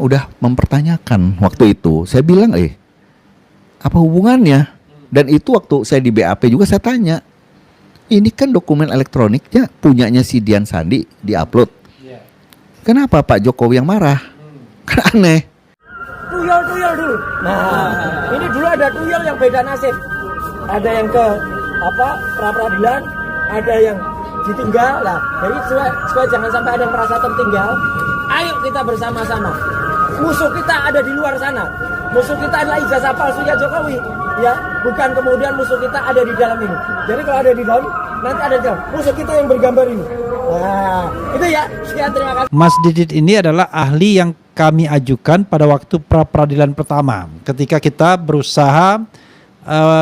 udah mempertanyakan waktu itu. Saya bilang, apa hubungannya? Dan itu waktu saya di BAP juga saya tanya, ini kan dokumen elektroniknya punyanya si Dian Sandi diupload. Kenapa Pak Jokowi yang marah? Kan aneh. Tuyul dulu. Nah, ini dulu ada tuyul yang beda nasib. Ada yang ke pra-peradilan, ada yang ditinggal lah. Jadi supaya jangan sampai ada yang merasa tertinggal. Ayo kita bersama-sama. Musuh kita ada di luar sana. Musuh kita adalah ijazah palsunya Jokowi, ya. Bukan kemudian musuh kita ada di dalam ini. Jadi kalau ada di dalam, nanti ada di dalam. Musuh kita yang bergambar ini. Nah, itu ya. Sekian, terima kasih. Mas Didit ini adalah ahli yang kami ajukan pada waktu pra-peradilan pertama. Ketika kita berusaha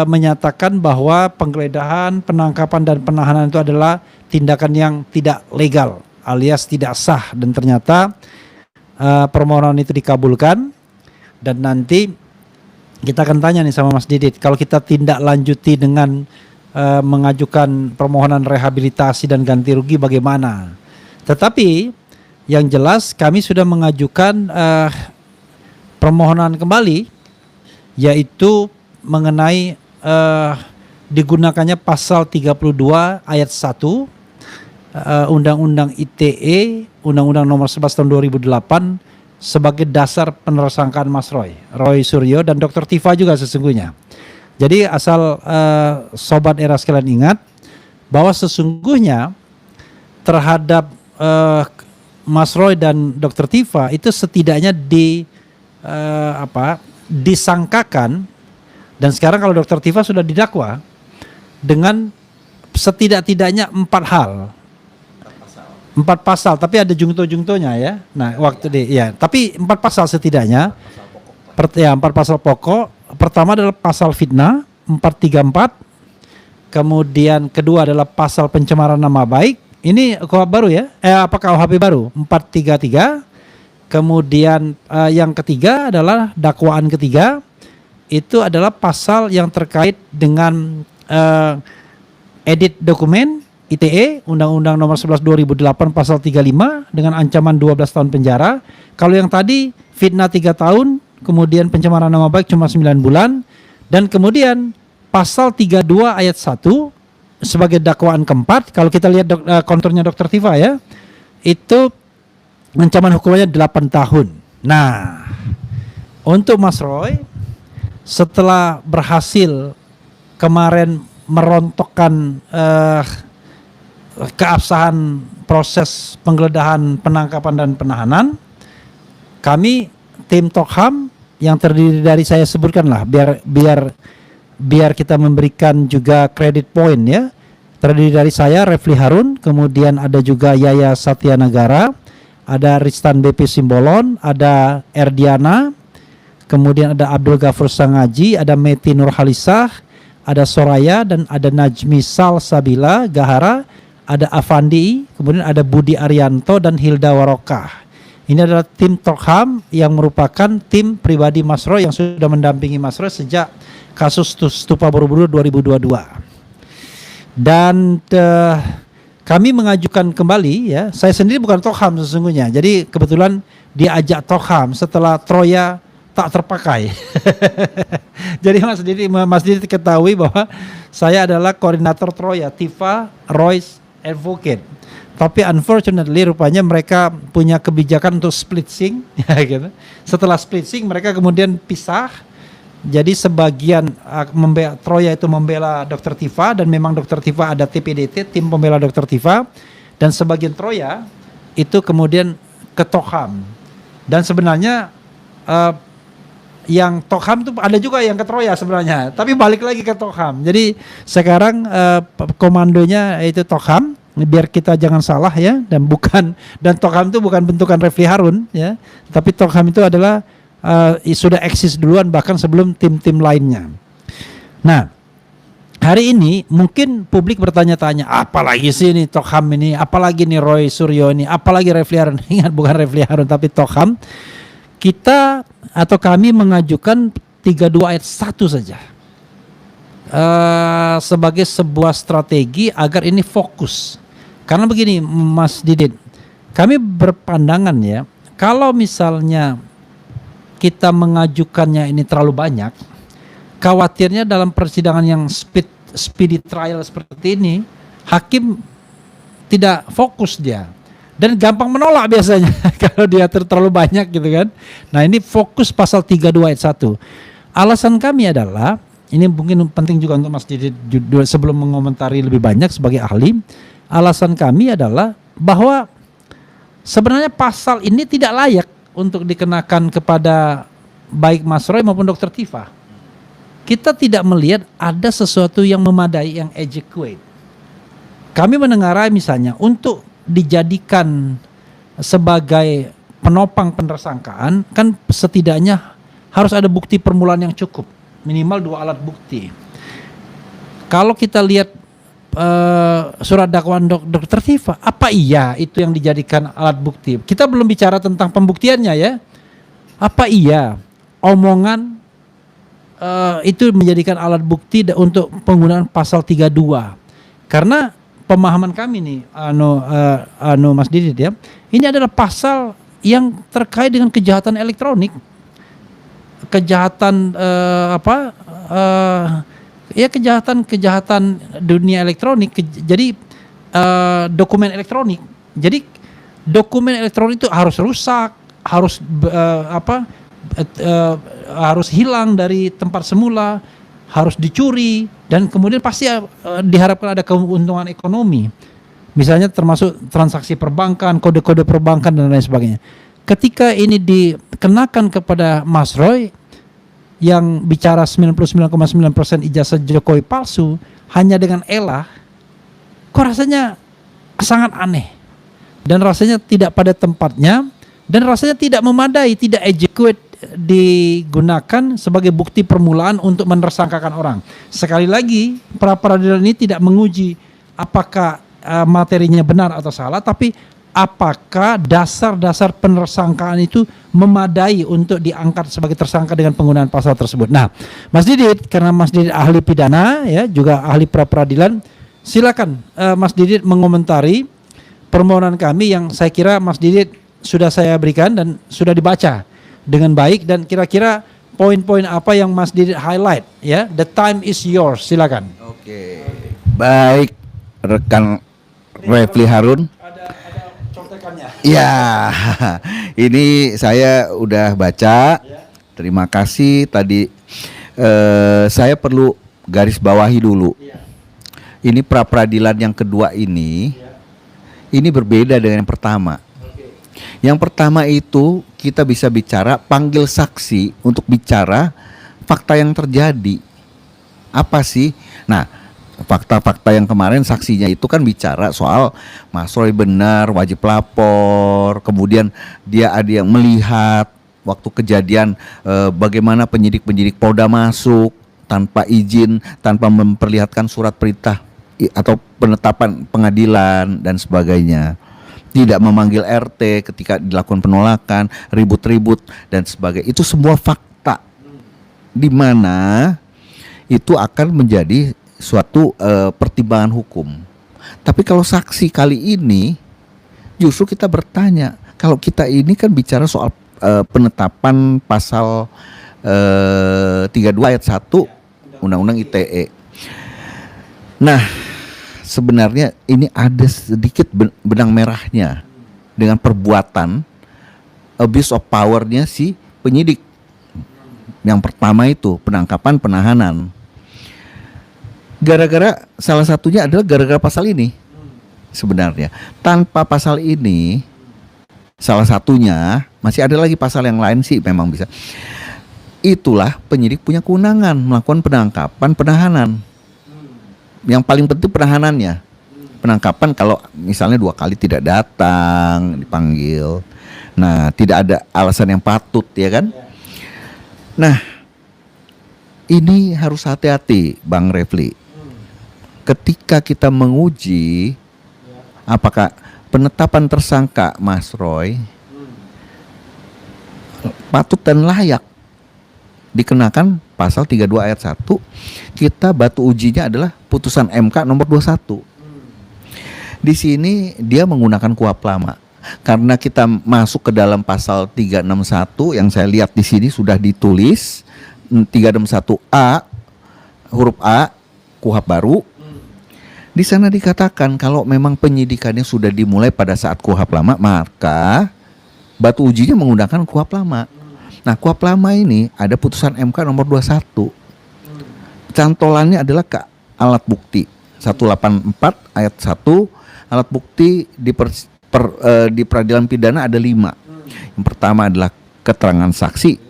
menyatakan bahwa penggeledahan, penangkapan dan penahanan itu adalah tindakan yang tidak legal alias tidak sah, dan ternyata permohonan itu dikabulkan. Dan nanti kita akan tanya nih sama Mas Didit, kalau kita tindak lanjuti dengan mengajukan permohonan rehabilitasi dan ganti rugi bagaimana. Tetapi yang jelas kami sudah mengajukan permohonan kembali, yaitu mengenai digunakannya pasal 32 ayat 1 Undang-Undang ITE, Undang-Undang nomor 11 tahun 2008 sebagai dasar penersangkaan Mas Roy Suryo dan Dr. Tifa juga sesungguhnya. Jadi asal Sobat Era sekalian ingat bahwa sesungguhnya terhadap Mas Roy dan Dr. Tifa itu setidaknya disangkakan, dan sekarang kalau Dr. Tifa sudah didakwa dengan setidak-tidaknya 4 hal. 4 pasal, tapi ada jungto-jungtonya ya. Nah, tapi 4 pasal setidaknya. 4 pasal pokok. Pertama adalah pasal fitnah 434. Kemudian kedua adalah pasal pencemaran nama baik. Ini KUHP baru ya? KUHP baru 433. Kemudian yang ketiga adalah dakwaan ketiga. Itu adalah pasal yang terkait dengan edit dokumen ITE, Undang-Undang nomor 11 2008 pasal 35 dengan ancaman 12 tahun penjara. Kalau yang tadi fitnah 3 tahun, kemudian pencemaran nama baik cuma 9 bulan. Dan kemudian pasal 32 ayat 1 sebagai dakwaan keempat, kalau kita lihat konturnya Dr. Tifa ya, itu ancaman hukumannya 8 tahun. Nah, untuk Mas Roy, setelah berhasil kemarin merontokkan keabsahan proses penggeledahan, penangkapan dan penahanan, kami tim Tokham yang terdiri dari saya sebutkan lah biar kita memberikan juga kredit point ya. Terdiri dari saya Refli Harun, kemudian ada juga Yaya Satya Negara, ada Ristan BP Simbolon, ada Erdiana, kemudian ada Abdul Ghafur Sangaji, ada Meti Nurhalisah, ada Soraya, dan ada Najmi Salsabila Gahara, ada Afandi, kemudian ada Budi Arianto dan Hilda Warokah. Ini adalah tim Tokham yang merupakan tim pribadi Mas Roy yang sudah mendampingi Mas Roy sejak kasus Stupa Borobudur 2022. Dan kami mengajukan kembali ya, saya sendiri bukan Tokham sesungguhnya. Jadi kebetulan diajak Tokham setelah Troya tak terpakai. Jadi Mas Didi ketahui bahwa saya adalah koordinator Troya, Tifa, Royce, Advocate. Tapi unfortunately rupanya mereka punya kebijakan untuk splitsing ya gitu. Setelah splitsing mereka kemudian pisah. Jadi sebagian Troya itu membela Dr. Tifa, dan memang Dr. Tifa ada TPDT, tim pembela Dr. Tifa, dan sebagian Troya itu kemudian ke Tokham. Dan sebenarnya yang Tokham itu ada juga yang ke Troya sebenarnya, tapi balik lagi ke Tokham. Jadi sekarang komandonya itu Tokham, biar kita jangan salah ya, dan Tokham itu bukan bentukan Refli Harun ya, tapi Tokham itu adalah sudah eksis duluan bahkan sebelum tim-tim lainnya. Nah, hari ini mungkin publik bertanya-tanya, apalagi sih ini Tokham ini, apalagi nih Roy Suryo ini, apalagi Refli Harun. Ingat, bukan Refli Harun tapi Tokham. Kita atau kami mengajukan 32 ayat 1 saja sebagai sebuah strategi agar ini fokus. Karena begini Mas Didit, kami berpandangan ya, kalau misalnya kita mengajukannya ini terlalu banyak, khawatirnya dalam persidangan yang speedy trial seperti ini, hakim tidak fokus dia dan gampang menolak biasanya kalau diatur terlalu banyak gitu kan. Nah, ini fokus pasal 32 ayat 1. Alasan kami adalah, ini mungkin penting juga untuk Mas Didit sebelum mengomentari lebih banyak sebagai ahli. Alasan kami adalah bahwa sebenarnya pasal ini tidak layak untuk dikenakan kepada baik Mas Roy maupun Dr. Tifa. Kita tidak melihat ada sesuatu yang memadai, yang adequate. Kami menengarai misalnya untuk dijadikan sebagai penopang penersangkaan, kan setidaknya harus ada bukti permulaan yang cukup, minimal 2 alat bukti. Kalau kita lihat surat dakwaan Dr. Tifa, apa iya itu yang dijadikan alat bukti? Kita belum bicara tentang pembuktiannya ya. Apa iya omongan itu menjadikan alat bukti untuk penggunaan pasal 32? Karena pemahaman kami nih, Mas Didit ya, ini adalah pasal yang terkait dengan kejahatan elektronik, kejahatan kejahatan dunia elektronik. Jadi dokumen elektronik. Jadi dokumen elektronik itu harus rusak, harus harus hilang dari tempat semula, harus dicuri, dan kemudian pasti diharapkan ada keuntungan ekonomi. Misalnya termasuk transaksi perbankan, kode-kode perbankan dan lain sebagainya. Ketika ini dikenakan kepada Mas Roy yang bicara 99,9% ijazah Jokowi palsu hanya dengan elah, kok rasanya sangat aneh dan rasanya tidak pada tempatnya dan rasanya tidak memadai, tidak adequate digunakan sebagai bukti permulaan untuk menersangkakan orang. Sekali lagi, pra peradilan ini tidak menguji apakah materinya benar atau salah, tapi apakah dasar-dasar penersangkaan itu memadai untuk diangkat sebagai tersangka dengan penggunaan pasal tersebut. Nah, Mas Didit, karena Mas Didit ahli pidana ya, juga ahli pra peradilan, silakan Mas Didit mengomentari permohonan kami yang saya kira Mas Didit sudah saya berikan dan sudah dibaca dengan baik, dan kira-kira poin-poin apa yang Mas Didit highlight ya. The time is yours, silakan. Oke. Baik, rekan Refli Harun. Ya, ini saya udah baca. Terima kasih. Tadi saya perlu garis bawahi dulu. Ini pra peradilan yang kedua ini berbeda dengan yang pertama. Yang pertama itu kita bisa bicara panggil saksi untuk bicara fakta yang terjadi. Apa sih? Nah, fakta-fakta yang kemarin saksinya itu kan bicara soal Mas Roy benar, wajib lapor, kemudian dia ada yang melihat waktu kejadian bagaimana penyidik-penyidik Polda masuk tanpa izin, tanpa memperlihatkan surat perintah atau penetapan pengadilan dan sebagainya. Tidak memanggil RT ketika dilakukan penolakan, ribut-ribut dan sebagainya. Itu semua fakta di mana itu akan menjadi suatu pertimbangan hukum. Tapi kalau saksi kali ini justru kita bertanya, kalau kita ini kan bicara soal penetapan pasal 32 ayat 1 Undang-Undang ITE. Nah, sebenarnya ini ada sedikit benang merahnya dengan perbuatan abuse of power-nya si penyidik. Yang pertama itu penangkapan, penahanan. Gara-gara salah satunya adalah gara-gara pasal ini. Sebenarnya tanpa pasal ini, salah satunya masih ada lagi pasal yang lain sih memang bisa. Itulah penyidik punya kewenangan melakukan penangkapan, penahanan. Yang paling penting penahanannya. Penangkapan kalau misalnya 2 kali tidak datang, dipanggil. Nah, tidak ada alasan yang patut, ya kan? Nah, ini harus hati-hati, Bang Refli. Ketika kita menguji apakah penetapan tersangka Mas Roy patut dan layak dikenakan pasal 32 ayat 1, kita batu ujinya adalah putusan MK nomor 21. Di sini dia menggunakan kuhap lama. karena kita masuk ke dalam pasal 361 yang saya lihat di sini sudah ditulis 361A huruf A KUHP baru. Di sana dikatakan kalau memang penyidikannya sudah dimulai pada saat KUHP lama, maka batu ujinya menggunakan KUHP lama. Nah, KUHP lama ini ada putusan MK nomor 21. Cantolannya adalah ke alat bukti 184 ayat 1. Alat bukti di peradilan pidana ada 5. Yang pertama adalah keterangan saksi,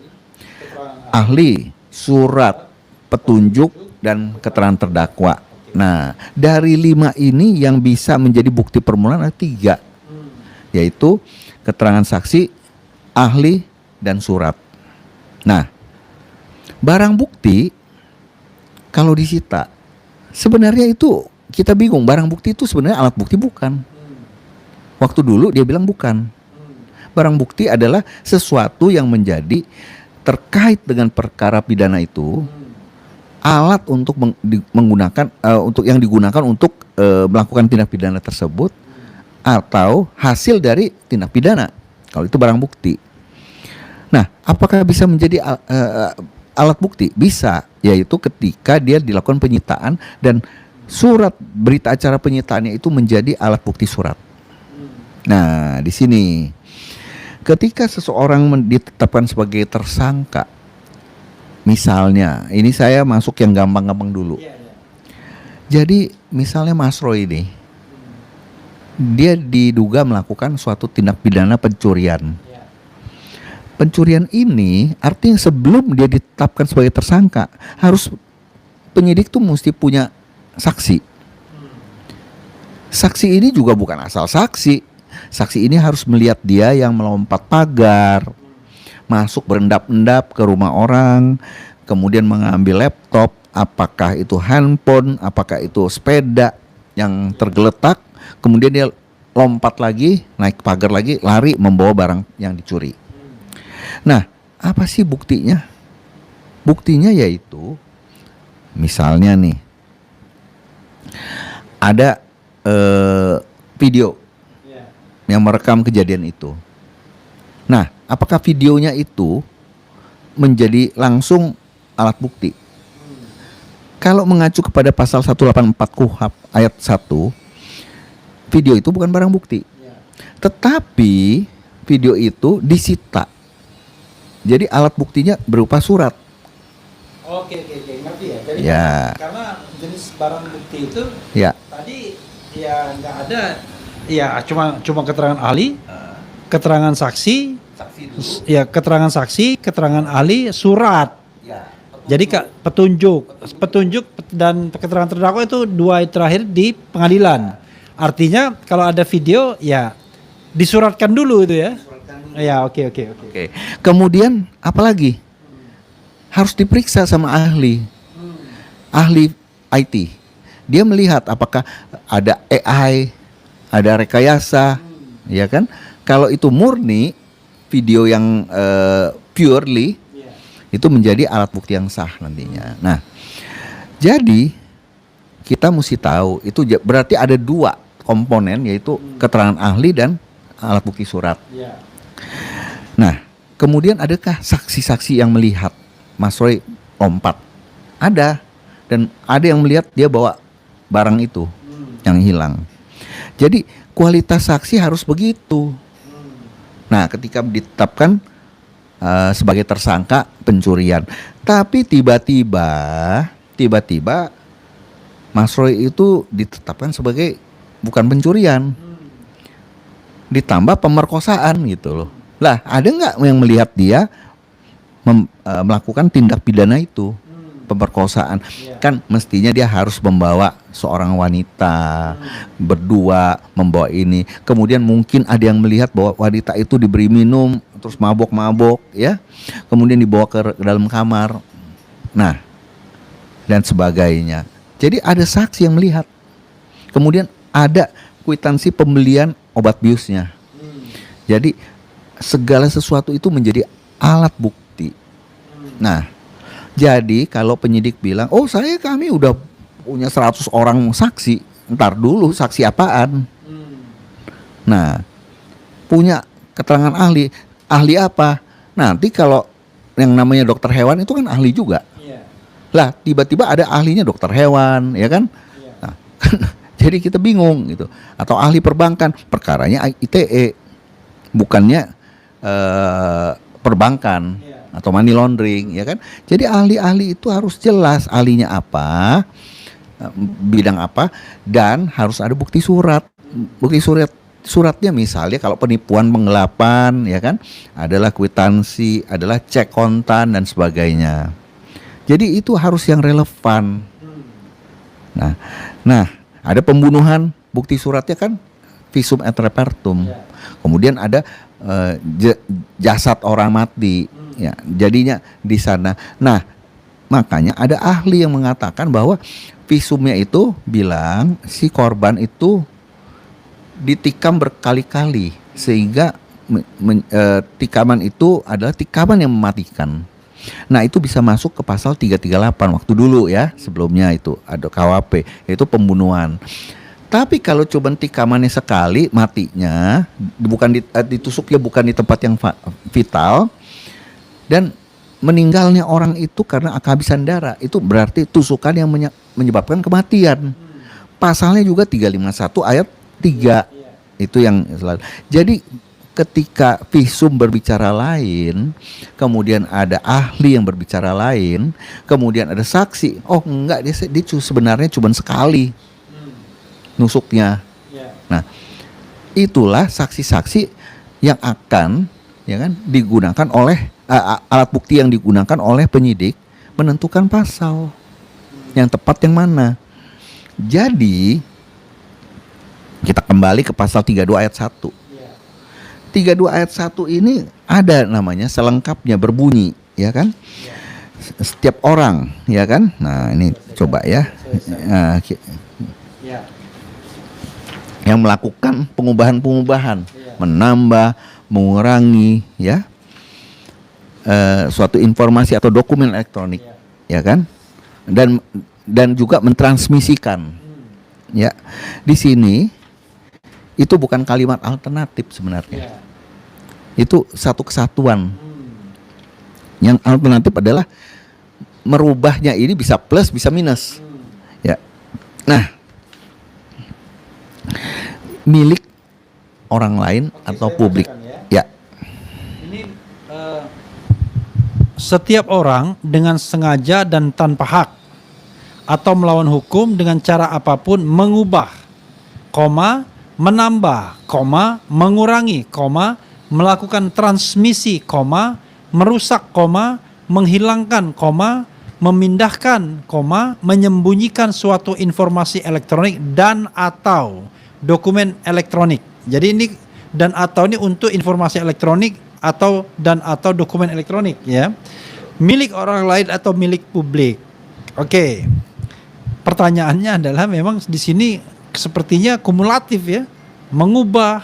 ahli, surat, petunjuk, dan keterangan terdakwa. Nah, dari 5 ini yang bisa menjadi bukti permulaan ada 3, yaitu keterangan saksi, ahli, dan surat. Nah, barang bukti kalau disita sebenarnya itu kita bingung, barang bukti itu sebenarnya alat bukti bukan. Waktu dulu dia bilang bukan. Barang bukti adalah sesuatu yang menjadi terkait dengan perkara pidana itu, alat untuk menggunakan untuk yang digunakan untuk melakukan tindak pidana tersebut atau hasil dari tindak pidana. Kalau itu barang bukti. Nah, apakah bisa menjadi alat bukti? Bisa, yaitu ketika dia dilakukan penyitaan dan surat berita acara penyitaannya itu menjadi alat bukti surat. Nah, di sini ketika seseorang ditetapkan sebagai tersangka, misalnya, ini saya masuk yang gampang-gampang dulu. Jadi misalnya Mas Roy ini, dia diduga melakukan suatu tindak pidana pencurian. Pencurian ini artinya sebelum dia ditetapkan sebagai tersangka, harus penyidik tuh mesti punya saksi. Saksi ini juga bukan asal saksi. Saksi ini harus melihat dia yang melompat pagar, masuk berendap-endap ke rumah orang, kemudian mengambil laptop, apakah itu handphone, apakah itu sepeda yang tergeletak, kemudian dia lompat lagi, naik pagar lagi, lari membawa barang yang dicuri. Nah, apa sih buktinya? Buktinya yaitu, misalnya nih, ada video yang merekam kejadian itu. Nah, apakah videonya itu menjadi langsung alat bukti? Kalau mengacu kepada pasal 184 KUHP ayat 1, video itu bukan barang bukti. Tetapi video itu disita. Jadi alat buktinya berupa surat. Oke, ngerti ya. Jadi Ya. karena jenis barang bukti itu Ya. tadi ya nggak ada, ya cuma keterangan ahli, keterangan saksi, ya keterangan saksi, keterangan ahli, surat. Jadi petunjuk dan keterangan terdakwa itu 2 terakhir di pengadilan. Artinya kalau ada video ya disuratkan dulu itu ya. Ya, oke. Oke. Kemudian apalagi? Harus diperiksa sama ahli. Ahli IT. Dia melihat apakah ada AI, ada rekayasa, ya kan? Kalau itu murni video yang purely, itu menjadi alat bukti yang sah nantinya. Nah, jadi kita mesti tahu itu berarti ada 2 komponen, yaitu keterangan ahli dan alat bukti surat. Nah, kemudian adakah saksi-saksi yang melihat Mas Roy lompat? Ada, dan ada yang melihat dia bawa barang itu yang hilang. Jadi kualitas saksi harus begitu. Nah, ketika ditetapkan sebagai tersangka pencurian, tapi tiba-tiba Mas Roy itu ditetapkan sebagai bukan pencurian, ditambah pemerkosaan gitu loh. Lah, ada nggak yang melihat dia melakukan tindak pidana itu, pemerkosaan? Kan mestinya dia harus membawa seorang wanita berdua, membawa ini. Kemudian mungkin ada yang melihat bahwa wanita itu diberi minum, terus mabok-mabok, ya. Kemudian dibawa ke dalam kamar. Nah, dan sebagainya. Jadi ada saksi yang melihat. Kemudian ada kwitansi pembelian obat biusnya. Jadi segala sesuatu itu menjadi alat bukti. Nah, jadi kalau penyidik bilang, "Oh, kami udah punya 100 orang saksi." Ntar dulu, saksi apaan? Nah, punya keterangan ahli. Ahli apa? Nanti kalau yang namanya dokter hewan itu kan ahli juga. Iya. Lah tiba-tiba ada ahlinya dokter hewan, ya kan? Iya. Nah, jadi kita bingung gitu. Atau ahli perbankan, perkaranya ITE, bukannya perbankan atau money laundering, ya kan? Jadi ahli-ahli itu harus jelas ahlinya apa, bidang apa, dan harus ada bukti surat. Bukti suratnya misalnya kalau penipuan penggelapan, ya kan, adalah kwitansi, adalah cek kontan dan sebagainya. Jadi itu harus yang relevan. Nah, ada pembunuhan, bukti suratnya kan visum et repertum. Kemudian ada jasad orang mati, ya, jadinya di sana. Nah, makanya ada ahli yang mengatakan bahwa visumnya itu bilang si korban itu ditikam berkali-kali sehingga tikaman itu adalah tikaman yang mematikan. Nah, itu bisa masuk ke pasal 338 waktu dulu ya, sebelumnya itu ada KWP, yaitu pembunuhan. Tapi kalau cuma tikamannya sekali, matinya bukan ditusuknya bukan di tempat yang vital, dan meninggalnya orang itu karena kehabisan darah, itu berarti tusukan yang menyebabkan kematian. Pasalnya juga 351 ayat 3. Itu yang selalu. Jadi ketika visum berbicara lain, kemudian ada ahli yang berbicara lain, kemudian ada saksi. Oh enggak, dia sebenarnya cuma sekali nusuknya. Nah, itulah saksi-saksi yang akan, ya kan, digunakan oleh alat bukti yang digunakan oleh penyidik menentukan pasal yang tepat yang mana. Jadi kita kembali ke pasal 32 ayat 1. 32 ayat 1 ini ada namanya selengkapnya, berbunyi, ya kan? Setiap orang, ya kan? Nah, ini coba ya. Yang melakukan pengubahan-pengubahan, menambah, mengurangi, ya, suatu informasi atau dokumen elektronik, ya kan? Dan juga mentransmisikan, ya. Di sini itu bukan kalimat alternatif sebenarnya. Itu satu kesatuan. Yang alternatif adalah merubahnya ini bisa plus, bisa minus, ya. Nah, milik orang lain atau publik, ya. Ini setiap orang dengan sengaja dan tanpa hak atau melawan hukum dengan cara apapun mengubah, menambah, mengurangi, melakukan transmisi, merusak, menghilangkan, memindahkan, menyembunyikan suatu informasi elektronik dan atau dokumen elektronik. Jadi ini dan atau ini untuk informasi elektronik atau dan atau dokumen elektronik, ya. Milik orang lain atau milik publik. Oke. Pertanyaannya adalah memang di sini sepertinya kumulatif, ya. Mengubah,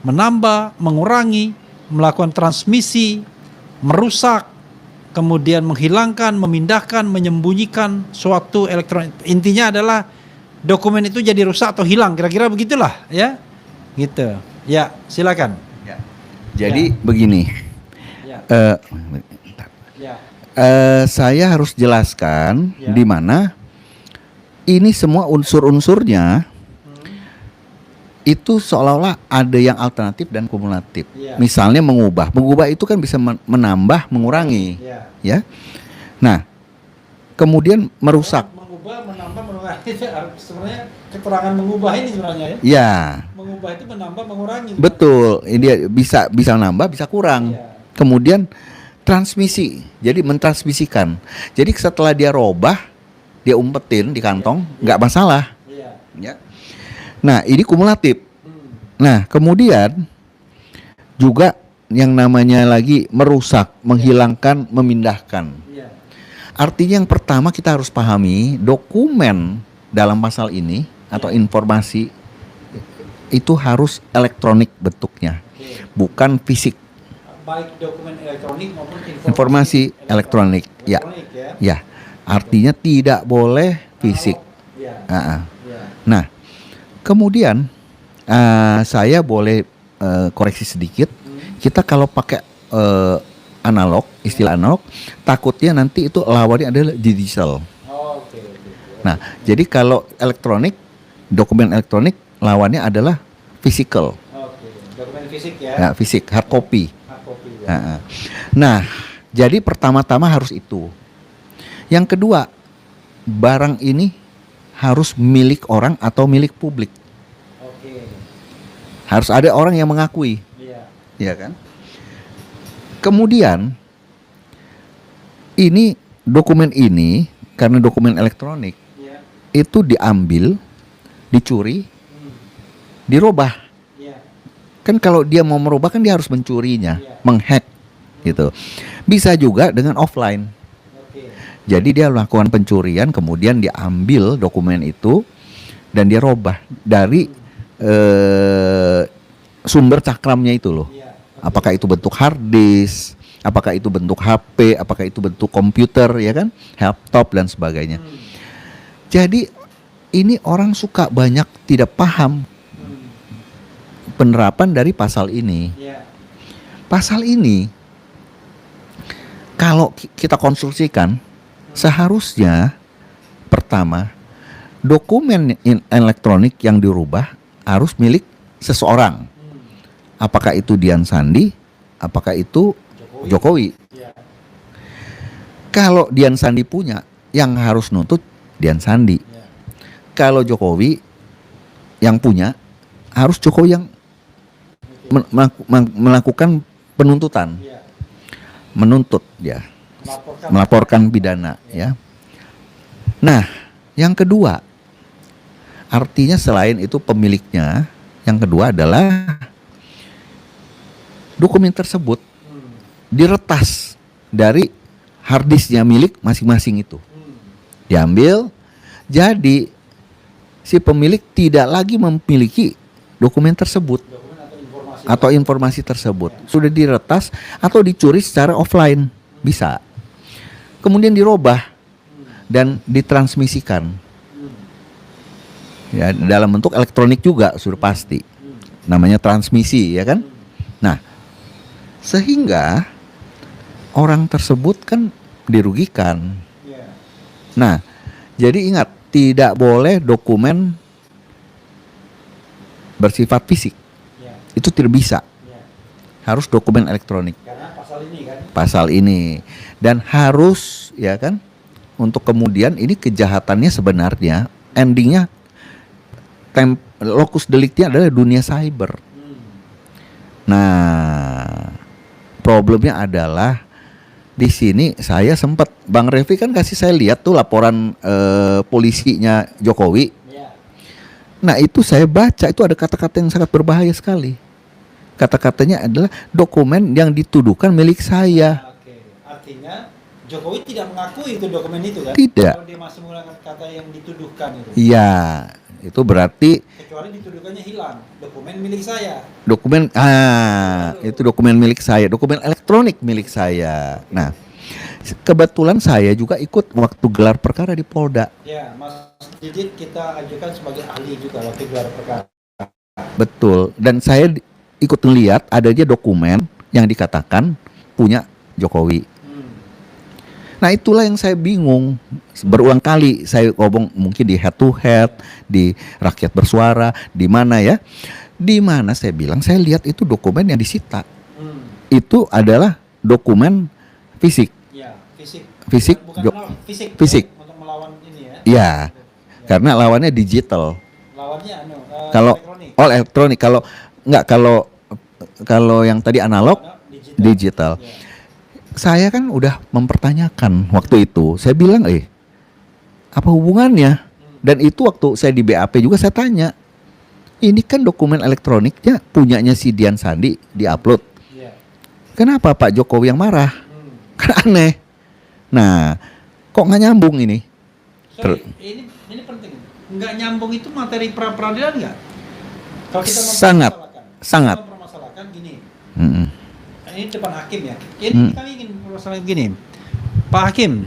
menambah, mengurangi, melakukan transmisi, merusak, kemudian menghilangkan, memindahkan, menyembunyikan suatu elektronik. Intinya adalah dokumen itu jadi rusak atau hilang, kira-kira begitulah, ya. Gitu. Ya, silakan. Ya. Jadi begini. Ya. Saya harus jelaskan di mana ini semua unsur-unsurnya itu seolah-olah ada yang alternatif dan kumulatif. Misalnya mengubah itu kan bisa menambah, mengurangi, ya. Nah, kemudian merusak. Mengubah, menambah, mengurangi. Sebenarnya keterangan mengubah ini sebenarnya, ya. Ya. Mengubah itu menambah, mengurangi. Betul. Ini dia bisa nambah, bisa kurang. Kemudian transmisi, jadi mentransmisikan. Jadi setelah dia robah, dia umpetin di kantong, nggak masalah. Ya. Nah, ini kumulatif. Nah, kemudian juga yang namanya lagi merusak, menghilangkan, memindahkan. Artinya yang pertama kita harus pahami dokumen dalam pasal ini atau informasi itu harus elektronik bentuknya, bukan fisik. Baik dokumen elektronik maupun informasi elektronik. Ya. Artinya tidak boleh fisik. Nah, kemudian saya boleh koreksi sedikit. Kita kalau pakai analog, istilah analog, takutnya nanti itu lawannya adalah digital. Nah, jadi kalau elektronik, dokumen elektronik lawannya adalah physical. Dokumen fisik ya. Ya, fisik, hard copy. Ya. Nah, jadi pertama-tama harus itu. Yang kedua, barang ini harus milik orang atau milik publik. Harus ada orang yang mengakui. Ya kan? Kemudian ini dokumen ini karena dokumen elektronik itu diambil, dicuri, dirubah. Kan kalau dia mau merubah kan dia harus mencurinya, menghack gitu. Bisa juga dengan offline. Jadi dia melakukan pencurian, kemudian diambil dokumen itu dan dia robah dari sumber cakramnya itu loh. Apakah itu bentuk hard disk, apakah itu bentuk HP, apakah itu bentuk komputer, ya kan, laptop dan sebagainya. Jadi ini orang suka banyak tidak paham penerapan dari pasal ini. Pasal ini kalau kita konstruksikan seharusnya pertama dokumen elektronik yang dirubah harus milik seseorang. Apakah itu Dian Sandi, apakah itu Jokowi. Kalau Dian Sandi punya, yang harus nuntut Dian Sandi. Kalau Jokowi yang punya, harus Jokowi yang melakukan penuntutan, menuntut ya, melaporkan pidana ya. Nah, yang kedua, artinya selain itu pemiliknya, yang kedua adalah dokumen tersebut diretas dari harddisknya milik masing-masing itu, diambil, jadi si pemilik tidak lagi memiliki dokumen tersebut atau informasi tersebut, sudah diretas atau dicuri secara offline bisa, kemudian dirubah dan ditransmisikan ya dalam bentuk elektronik juga sudah pasti, namanya transmisi ya kan. Nah, sehingga orang tersebut kan dirugikan. Nah, jadi ingat, tidak boleh dokumen bersifat fisik. Itu tidak bisa. Harus dokumen elektronik. Karena pasal ini kan. Pasal ini. Dan harus ya kan, untuk kemudian ini kejahatannya sebenarnya endingnya lokus deliknya adalah dunia cyber. Nah, problemnya adalah di sini saya sempat, Bang Refli kan kasih saya lihat tuh laporan polisinya Jokowi. Nah, itu saya baca, itu ada kata-kata yang sangat berbahaya sekali. Kata-katanya adalah dokumen yang dituduhkan milik saya. Artinya Jokowi tidak mengakui itu dokumen itu kan? Tidak. Kalau dia masih menggunakan kata yang dituduhkan itu. Iya, itu berarti Kecuali dituduhkannya hilang, dokumen milik saya. dokumen itu dokumen milik saya, dokumen elektronik milik saya. Nah, kebetulan saya juga ikut waktu gelar perkara di Polda. Ya, Mas Didit kita ajukan sebagai ahli juga waktu gelar perkara. Betul. Dan saya ikut melihat adanya dokumen yang dikatakan punya Jokowi. Nah, itulah yang saya bingung. Berulang kali saya ngomong, mungkin di head to head, di Rakyat Bersuara, di mana ya? Di mana saya bilang saya lihat itu dokumen yang disita. Itu adalah dokumen fisik. Ya, fisik. Fisik, Bukan fisik. fisik. Ya, untuk melawan ini ya. Ya, karena lawannya digital. Lawannya Kalau elektronik. elektronik, kalau yang tadi analog, digital. Ya. Saya kan udah mempertanyakan waktu itu. Saya bilang, apa hubungannya? Dan itu waktu saya di BAP juga saya tanya. Ini kan dokumen elektroniknya punyanya si Dian Sandi, diupload. Kenapa Pak Jokowi yang marah? Kan aneh. Nah, kok nggak nyambung ini? Sorry, ini penting. Nggak nyambung itu materi pra-peradilan nggak? Kalau kita Sangat. mempermasalahkan gini. Mm-mm. Ini depan hakim ya. Ini kami ingin mempermasalahkan gini. Pak Hakim,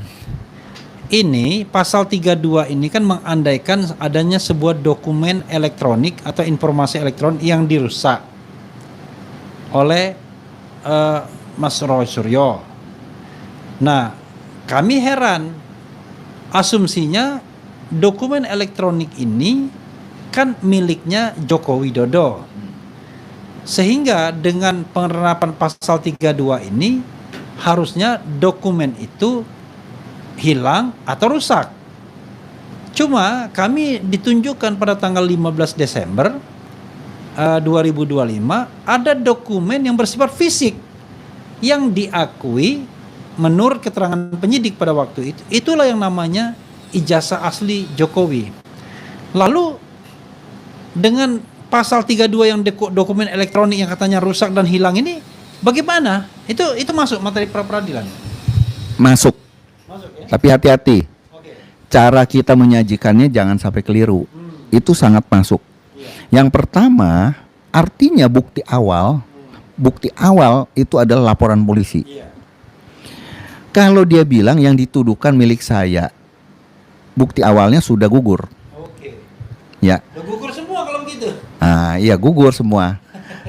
ini pasal 32 ini kan mengandaikan adanya sebuah dokumen elektronik atau informasi elektronik yang dirusak. oleh Mas Roy Suryo. Nah, kami heran, asumsinya dokumen elektronik ini kan miliknya Joko Widodo. Sehingga dengan penerapan pasal 32 ini harusnya dokumen itu hilang atau rusak. Cuma kami ditunjukkan pada tanggal 15 Desember 2025 ada dokumen yang bersifat fisik yang diakui menurut keterangan penyidik pada waktu itu. Itulah yang namanya ijazah asli Jokowi. Lalu dengan pasal 32 yang dokumen elektronik yang katanya rusak dan hilang ini bagaimana? Itu masuk materi pra peradilan. Masuk. Masuk ya. Tapi hati-hati. Oke. Cara kita menyajikannya jangan sampai keliru. Itu sangat masuk. Yang pertama, artinya bukti awal itu adalah laporan polisi. Iya. Kalau dia bilang yang dituduhkan milik saya, bukti awalnya sudah gugur. Oke. Ya. Udah gugur semua kalau begitu. Iya gugur semua.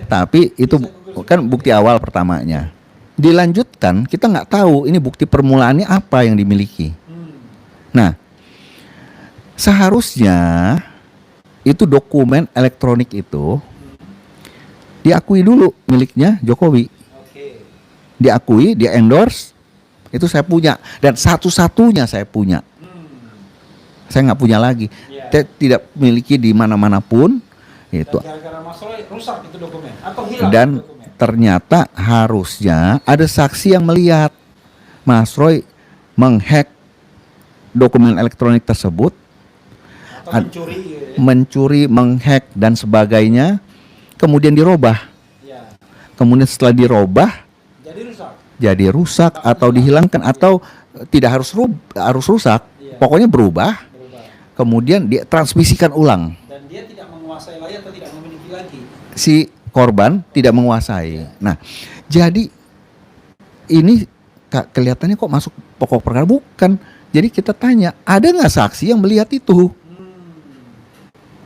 Tapi itu kan bukti awal pertamanya. Dilanjutkan, kita nggak tahu ini bukti permulaannya apa yang dimiliki. Nah, seharusnya itu dokumen elektronik itu diakui dulu miliknya Jokowi. Oke. Diakui, dia endorse, itu saya punya dan satu-satunya saya punya. Saya nggak punya lagi. Iya. Saya tidak miliki di mana-mana pun itu. Dan gara-gara Mas Roy rusak itu dokumen atau hilang Dan itu dokumen. ternyata harusnya ada saksi yang melihat Mas Roy menghack dokumen elektronik tersebut, Atau mencuri gitu ya. mencuri, menghack dan sebagainya, kemudian dirobah. Iya. Kemudian setelah dirobah Jadi rusak. atau dihilangkan atau tidak harus rusak, Iya. pokoknya berubah. Kemudian ditransmisikan ulang. Dan dia tidak menguasai lagi atau tidak memiliki lagi. Si korban tidak menguasai. Nah, jadi ini kelihatannya kok masuk pokok perkara, bukan. Jadi kita tanya, ada nggak saksi yang melihat itu?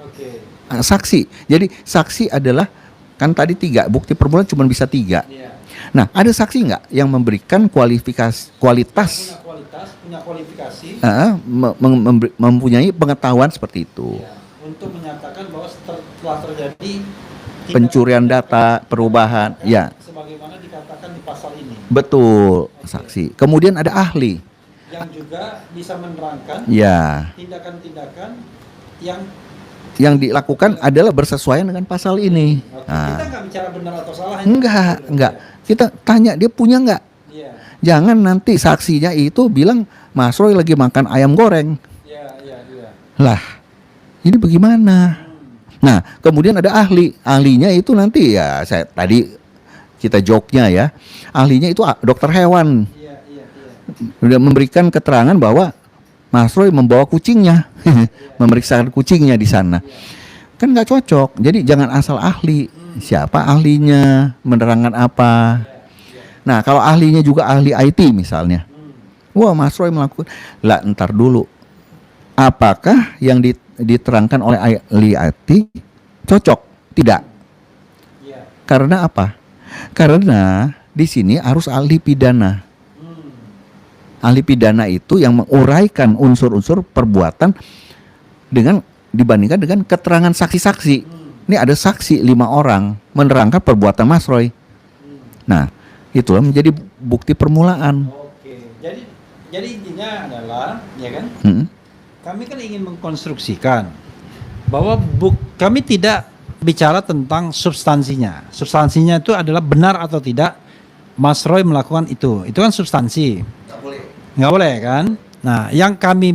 Oke. Saksi. Jadi saksi adalah kan tadi 3, bukti permulaan cuma bisa 3. Iya. Nah, ada saksi nggak yang memberikan kualitas, Punya kualifikasi mempunyai pengetahuan seperti itu? ya, untuk menyatakan bahwa telah terjadi Pencurian data, perubahan, ya. sebagaimana dikatakan di pasal ini. Betul, saksi. Kemudian ada ahli. Yang juga bisa menerangkan Ya. tindakan-tindakan Yang dilakukan adalah bersesuaian dengan pasal ini. kita nggak bicara benar atau salah. Enggak. Kita tanya dia punya nggak? Iya. Jangan nanti saksinya itu bilang Mas Roy lagi makan ayam goreng. Iya. Lah, ini bagaimana? Nah, kemudian ada ahli. Ahlinya itu nanti ya saya tadi kita joknya ya. Ahlinya itu dokter hewan. Iya. Udah memberikan keterangan bahwa Mas Roy membawa kucingnya, memeriksakan kucingnya di sana. Kan nggak cocok. Jadi jangan asal ahli. Siapa ahlinya, menerangkan apa. Nah, kalau ahlinya juga ahli IT misalnya. Wah, Mas Roy melakukan. Lah, ntar dulu. Apakah yang diterangkan oleh ahli IT cocok? Tidak. Karena apa? Karena di sini harus ahli pidana. Ahli pidana itu yang menguraikan unsur-unsur perbuatan dibandingkan dengan keterangan saksi-saksi. Ini ada saksi 5 orang menerangkan perbuatan Mas Roy. Nah, itulah menjadi bukti permulaan. Oke. Jadi intinya adalah, ya kan? Kami kan ingin mengkonstruksikan bahwa kami tidak bicara tentang substansinya. Substansinya itu adalah benar atau tidak Mas Roy melakukan itu. Itu kan substansi. Nggak boleh kan? Nah, yang kami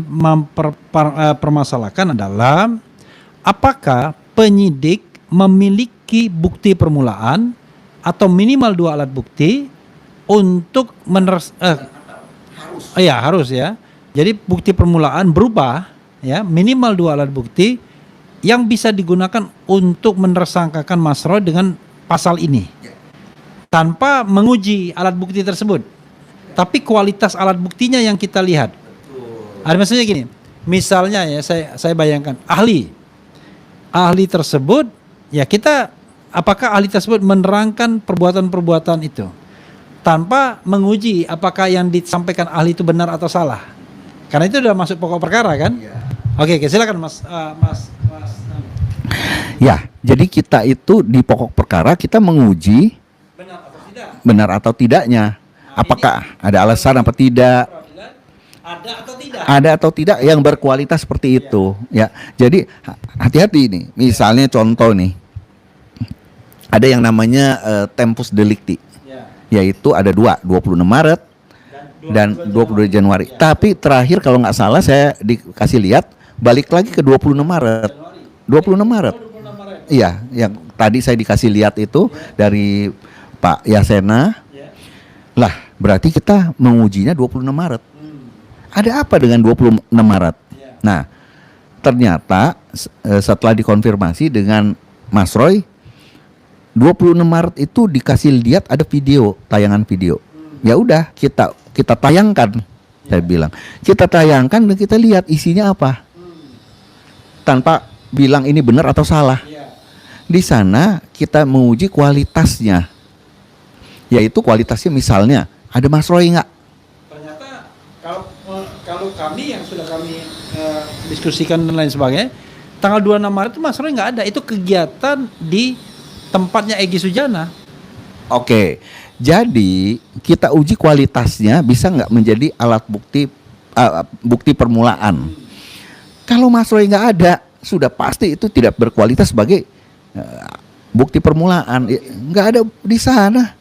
permasalahkan adalah apakah penyidik memiliki bukti permulaan atau minimal 2 alat bukti untuk harus ya. Jadi bukti permulaan berubah ya, minimal 2 alat bukti yang bisa digunakan untuk menersangkakan Mas Roy dengan pasal ini. Tanpa menguji alat bukti tersebut. Tapi kualitas alat buktinya yang kita lihat. Ada maksudnya gini, misalnya ya saya bayangkan ahli tersebut ya kita apakah ahli tersebut menerangkan perbuatan-perbuatan itu tanpa menguji apakah yang disampaikan ahli itu benar atau salah. Karena itu sudah masuk pokok perkara kan? Oke, silakan Mas. Ya, jadi kita itu di pokok perkara kita menguji benar atau tidaknya. Apakah ada alasan apa tidak? Ada atau tidak yang berkualitas seperti itu, ya. Jadi hati-hati ini. Misalnya contoh nih, ada yang namanya tempus delicti, yaitu ada 26 Maret dan 22 Januari. Tapi terakhir kalau nggak salah saya dikasih lihat balik lagi ke 26 Maret. 26 Maret. Iya, yang tadi saya dikasih lihat itu dari Pak Yasena. Lah, berarti kita mengujinya 26 Maret. Ada apa dengan 26 Maret? Nah, ternyata setelah dikonfirmasi dengan Mas Roy, 26 Maret itu dikasih lihat ada video, tayangan video. Ya udah, kita tayangkan. Saya bilang, kita tayangkan dan kita lihat isinya apa. Tanpa bilang ini benar atau salah. Di sana kita menguji kualitasnya. Yaitu kualitasnya misalnya, ada Mas Roy nggak? Kalau kami yang sudah kami diskusikan dan lain sebagainya, tanggal 26 Maret itu Mas Roy nggak ada. Itu kegiatan di tempatnya Egy Sujana. Oke, jadi kita uji kualitasnya bisa nggak menjadi alat bukti permulaan. Kalau Mas Roy nggak ada, sudah pasti itu tidak berkualitas sebagai bukti permulaan. Nggak ada di sana.